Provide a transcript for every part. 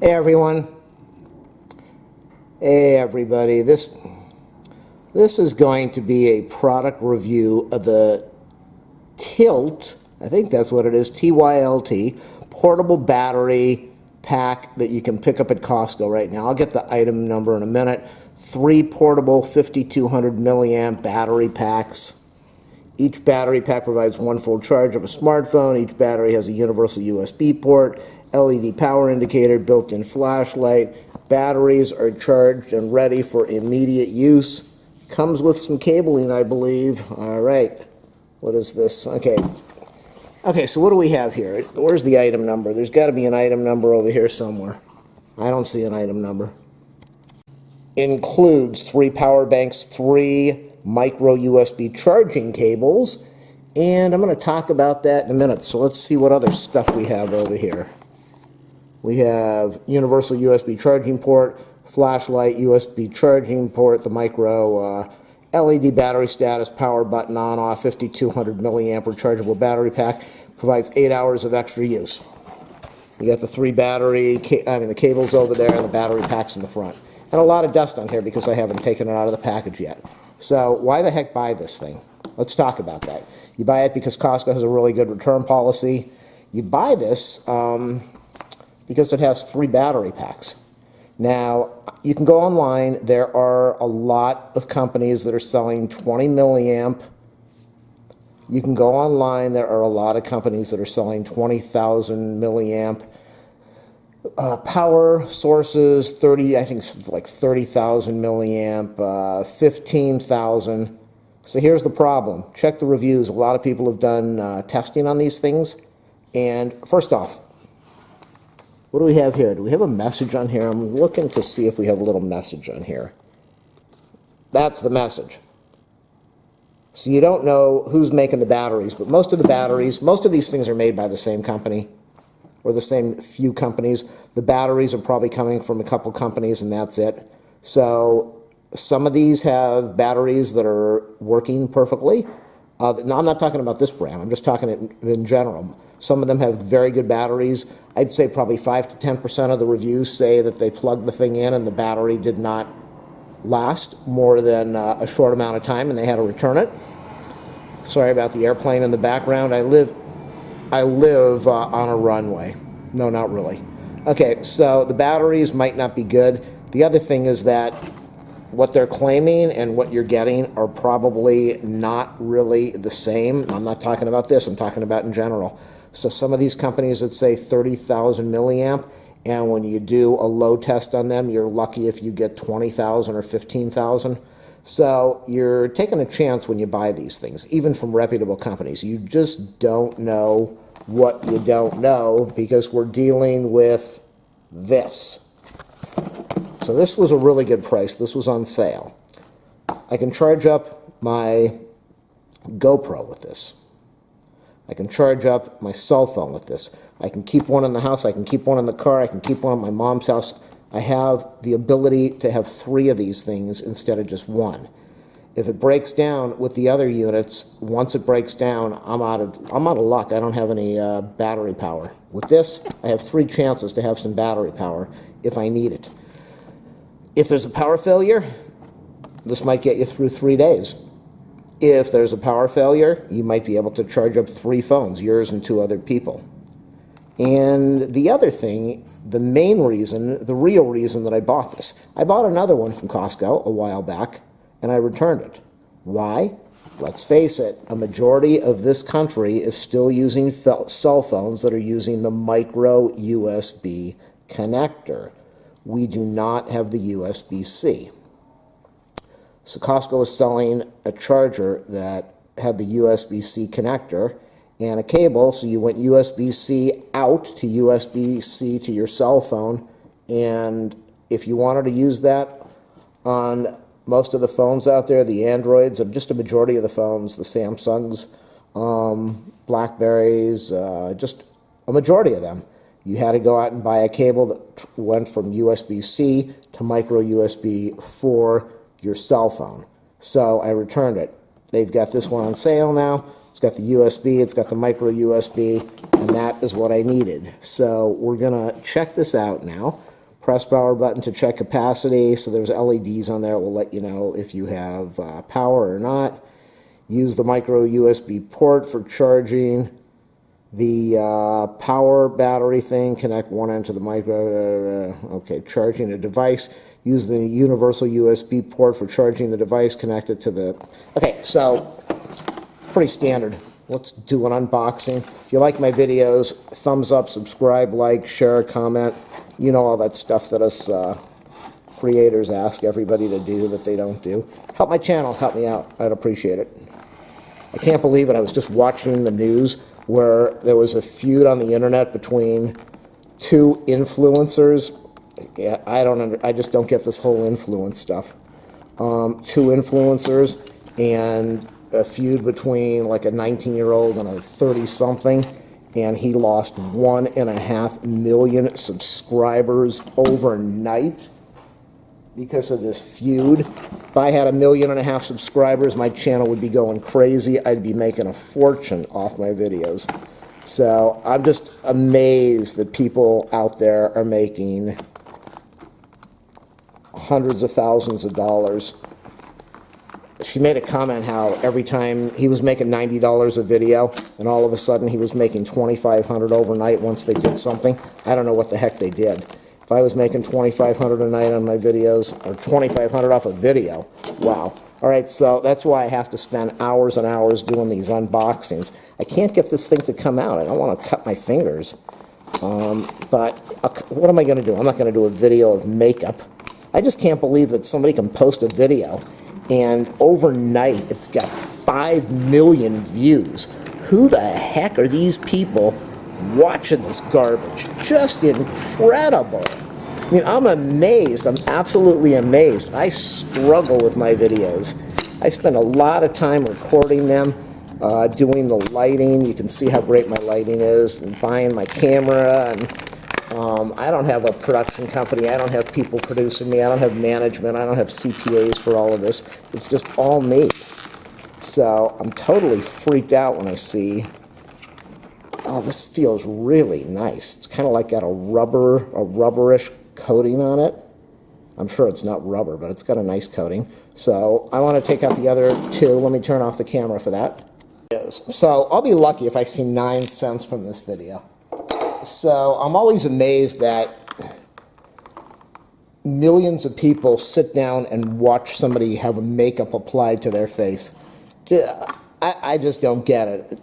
Hey everyone. Hey everybody. This is going to be a product review of the TYLT, I think that's what it is, TYLT, portable battery pack that you can pick up at Costco right now. I'll get the item number in a minute. 3 portable 5200 milliamp battery packs. Each battery pack provides 1 full charge of a smartphone. Each battery has a universal USB port, LED power indicator, built-in flashlight. Batteries are charged and ready for immediate use. Comes with some cabling, I believe. All right. What is this? Okay, so what do we have here? Where's the item number? There's got to be an item number over here somewhere. I don't see an item number. Includes 3 power banks, 3 micro USB charging cables, and I'm going to talk about that in a minute. So let's see what other stuff we have over here. We have universal USB charging port, flashlight, USB charging port, the micro LED battery status, power button on off, 5200 milliamp rechargeable battery pack, provides 8 hours of extra use. You got the 3 the cables over there and the battery packs in the front. And a lot of dust on here because I haven't taken it out of the package yet. So why the heck buy this thing? Let's talk about that. You buy it because Costco has a really good return policy. You buy this because it has 3 battery packs. Now, you can go online. There are a lot of companies that are selling 20 milliamp. You can go online. There are a lot of companies that are selling 20,000 milliamp. Power sources, I think it's like 30,000 milliamp, 15,000. So here's the problem. Check the reviews. A lot of people have done testing on these things. And first off, what do we have here? Do we have a message on here? I'm looking to see if we have a little message on here. That's the message. So you don't know who's making the batteries, but most of these things are made by the same company or the same few companies. The batteries are probably coming from a couple companies and that's it. So some of these have batteries that are working perfectly. No, I'm not talking about this brand. I'm just talking in general. Some of them have very good batteries. I'd say probably 5 to 10% of the reviews say that they plugged the thing in and the battery did not last more than a short amount of time and they had to return it. Sorry about the airplane in the background. I live on a runway. No, not really. Okay, so the batteries might not be good. The other thing is that what they're claiming and what you're getting are probably not really the same. I'm not talking about this. I'm talking about in general. So some of these companies that say 30,000 milliamp, and when you do a load test on them, you're lucky if you get 20,000 or 15,000. So you're taking a chance when you buy these things, even from reputable companies. You just don't know what you don't know because we're dealing with this. So this was a really good price. This was on sale. I can charge up my Gopro with this. I can charge up my cell phone with this. I can keep one in the house. I can keep one in the car. I can keep one at my mom's house. I have the ability to have 3 of these things instead of just 1. If it breaks down with the other units, once it breaks down, I'm out of luck. I don't have any battery power. With this, I have 3 chances to have some battery power if I need it. If there's a power failure, this might get you through 3 days. If there's a power failure, you might be able to charge up 3 phones, yours and 2 other people. And the other thing, the main reason, the real reason that I bought this, I bought another one from Costco a while back, and I returned it. Why? Let's face it, a majority of this country is still using cell phones that are using the micro USB connector. We do not have the USB-C. So Costco is selling a charger that had the USB-C connector and a cable, so you went USB-C out to USB-C to your cell phone, and if you wanted to use that on most of the phones out there, the Androids, and just a majority of the phones, the Samsungs, Blackberries, just a majority of them, you had to go out and buy a cable that went from USB-C to micro USB for your cell phone. So I returned it. They've got this one on sale now. It's got the USB, it's got the micro USB, and that is what I needed. So we're going to check this out now. Press power button to check capacity. So there's LEDs on there. It will let you know if you have power or not. Use the micro USB port for charging. The power battery thing, connect one end to the micro, okay, charging a device. Use the universal USB port for charging the device, connect it to the, okay, so pretty standard. Let's do an unboxing. If you like my videos, thumbs up, subscribe, like, share, comment. You know all that stuff that us creators ask everybody to do that they don't do. Help my channel, help me out, I'd appreciate it. I can't believe it, I was just watching the news where there was a feud on the internet between two influencers. Yeah, I just don't get this whole influence stuff. Two influencers and a feud between like a 19-year-old and a 30-something, and he lost 1.5 million subscribers overnight because of this feud. If I had 1.5 million subscribers, my channel would be going crazy. I'd be making a fortune off my videos. So I'm just amazed that people out there are making hundreds of thousands of dollars. She made a comment how every time he was making $90 a video, and all of a sudden he was making $2,500 overnight once they did something. I don't know what the heck they did. If I was making $2,500 a night on my videos, or $2,500 off a video, wow. All right, so that's why I have to spend hours and hours doing these unboxings. I can't get this thing to come out. I don't want to cut my fingers. But what am I going to do? I'm not going to do a video of makeup. I just can't believe that somebody can post a video, and overnight it's got 5 million views. Who the heck are these people watching this garbage? Just incredible. I mean, I'm amazed. I'm absolutely amazed. I struggle with my videos. I spend a lot of time recording them, doing the lighting. You can see how great my lighting is, and buying my camera. And I don't have a production company. I don't have people producing me. I don't have management. I don't have CPAs for all of this. It's just all me. So I'm totally freaked out when I see, oh, this feels really nice. It's kind of like got a rubberish coating on it. I'm sure it's not rubber, but it's got a nice coating. So I want to take out the other two. Let me turn off the camera for that. So I'll be lucky if I see 9 cents from this video. So I'm always amazed that millions of people sit down and watch somebody have makeup applied to their face. I just don't get it.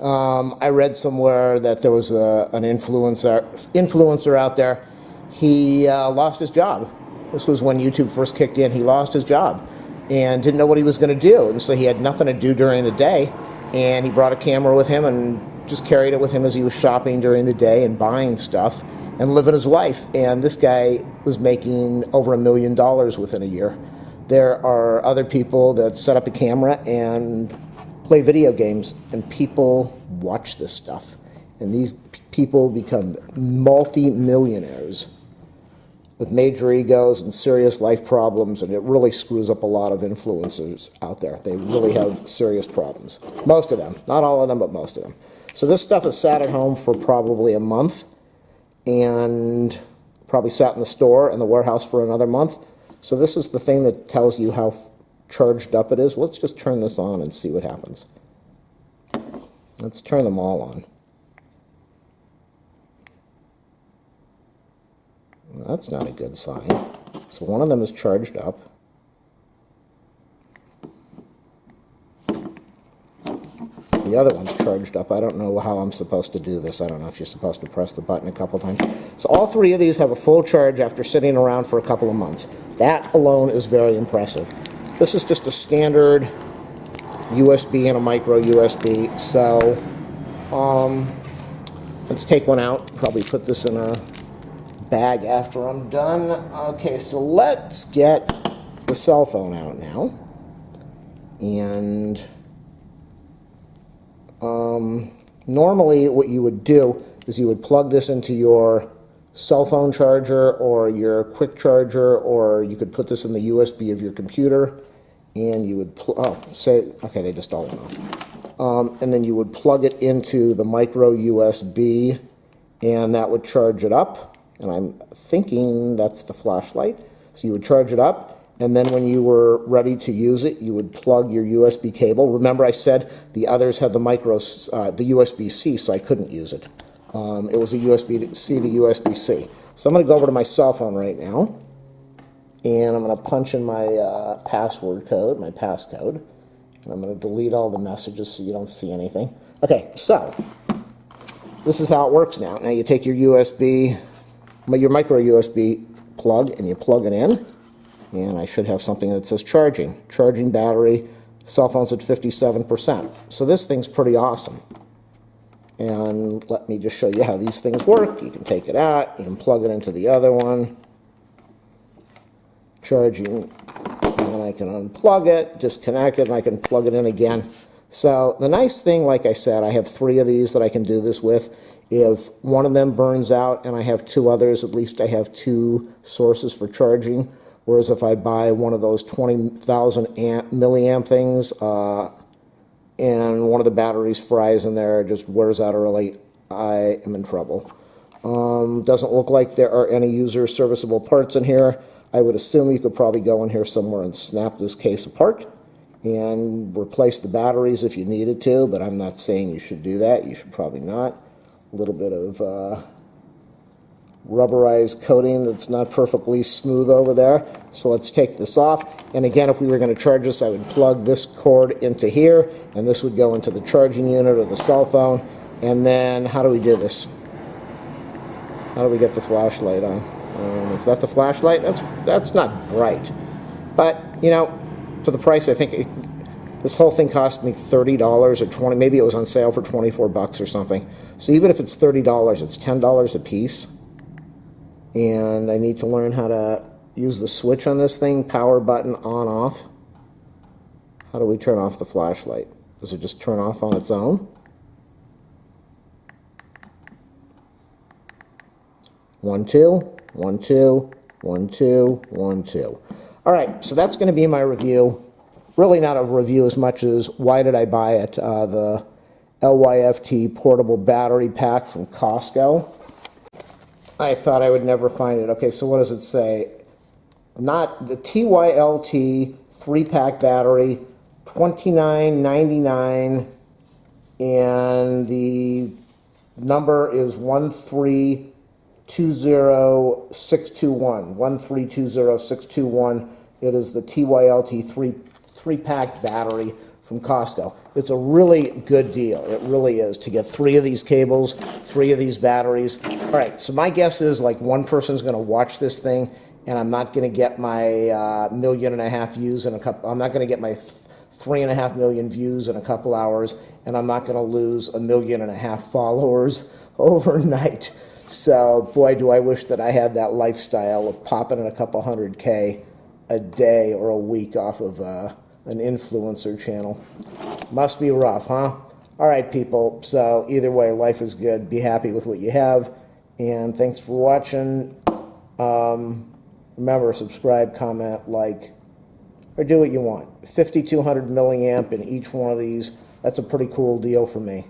I read somewhere that there was an influencer out there. He lost his job. This was when YouTube first kicked in. He lost his job and didn't know what he was going to do. And so he had nothing to do during the day. And he brought a camera with him and just carried it with him as he was shopping during the day and buying stuff and living his life. And this guy was making over $1 million within a year. There are other people that set up a camera and play video games, and people watch this stuff. And these people become multi-millionaires with major egos and serious life problems, and it really screws up a lot of influencers out there. They really have serious problems. Most of them. Not all of them, but most of them. So this stuff has sat at home for probably a month, and probably sat in the store and the warehouse for another month. So this is the thing that tells you how charged up it is. Let's just turn this on and see what happens. Let's turn them all on. That's not a good sign. So one of them is charged up. The other one's charged up. I don't know how I'm supposed to do this. I don't know if you're supposed to press the button a couple times. So all 3 of these have a full charge after sitting around for a couple of months. That alone is very impressive. This is just a standard USB and a micro USB. So let's take one out. Probably put this in a bag after I'm done. Okay, so let's get the cell phone out now. And normally what you would do is you would plug this into your cell phone charger or your quick charger, or you could put this in the USB of your computer, and you would okay, they just all went off. And then you would plug it into the micro USB, and that would charge it up. and I'm thinking that's the flashlight. So you would charge it up, and then when you were ready to use it, you would plug your USB cable. Remember I said the others had the the USB-C, so I couldn't use it. It was a USB-C to USB-C. So I'm going to go over to my cell phone right now, and I'm going to punch in my password code, my passcode, and I'm going to delete all the messages so you don't see anything. Okay, so this is how it works now. Now you take your USB, your micro USB plug, and you plug it in, and I should have something that says charging battery. Cell phone's at 57%. So this thing's pretty awesome. And let me just show you how these things work. You can take it out, you can plug it into the other one, charging, and then I can unplug it, disconnect it, and I can plug it in again. So the nice thing, like I said, I have 3 of these that I can do this with. If one of them burns out and I have 2 others, at least I have 2 sources for charging. Whereas if I buy one of those 20,000 milliamp things, and one of the batteries fries in there, just wears out early, I am in trouble. Doesn't look like there are any user serviceable parts in here. I would assume you could probably go in here somewhere and snap this case apart and replace the batteries if you needed to, but I'm not saying you should do that. You should probably not. A little bit of rubberized coating that's not perfectly smooth over there. So let's take this off. And again, if we were going to charge this, I would plug this cord into here, and this would go into the charging unit of the cell phone. And then, how do we do this? How do we get the flashlight on? Is that the flashlight? That's not bright. But, you know, for the price, I think this whole thing cost me $30 or $20. Maybe it was on sale for 24 bucks or something. So even if it's $30, it's $10 a piece. And I need to learn how to use the switch on this thing, power button on, off. How do we turn off the flashlight? Does it just turn off on its own? One, two, 1, 2, 1, 2, 1, 2. All right, so that's going to be my review. Really not a review as much as why did I buy it, the LYFT portable battery pack from Costco. I thought I would never find it. Okay, so what does it say? Not the TYLT 3-pack battery, $29.99, and the number is 1320621. 1320621. It is the TYLT 3-pack battery from Costco. It's a really good deal. It really is, to get 3 of these cables, 3 of these batteries. All right, so my guess is like one person's going to watch this thing, and I'm not going to get my 1.5 million views in a couple. I'm not going to get my 3.5 million views in a couple hours, and I'm not going to lose 1.5 million followers overnight. So, boy, do I wish that I had that lifestyle of popping in a couple 100K a day or a week off of an influencer channel. Must be rough, huh? All right, people. So either way, life is good. Be happy with what you have. And thanks for watching. Remember, subscribe, comment, like, or do what you want. 5200 milliamp in each one of these. That's a pretty cool deal for me.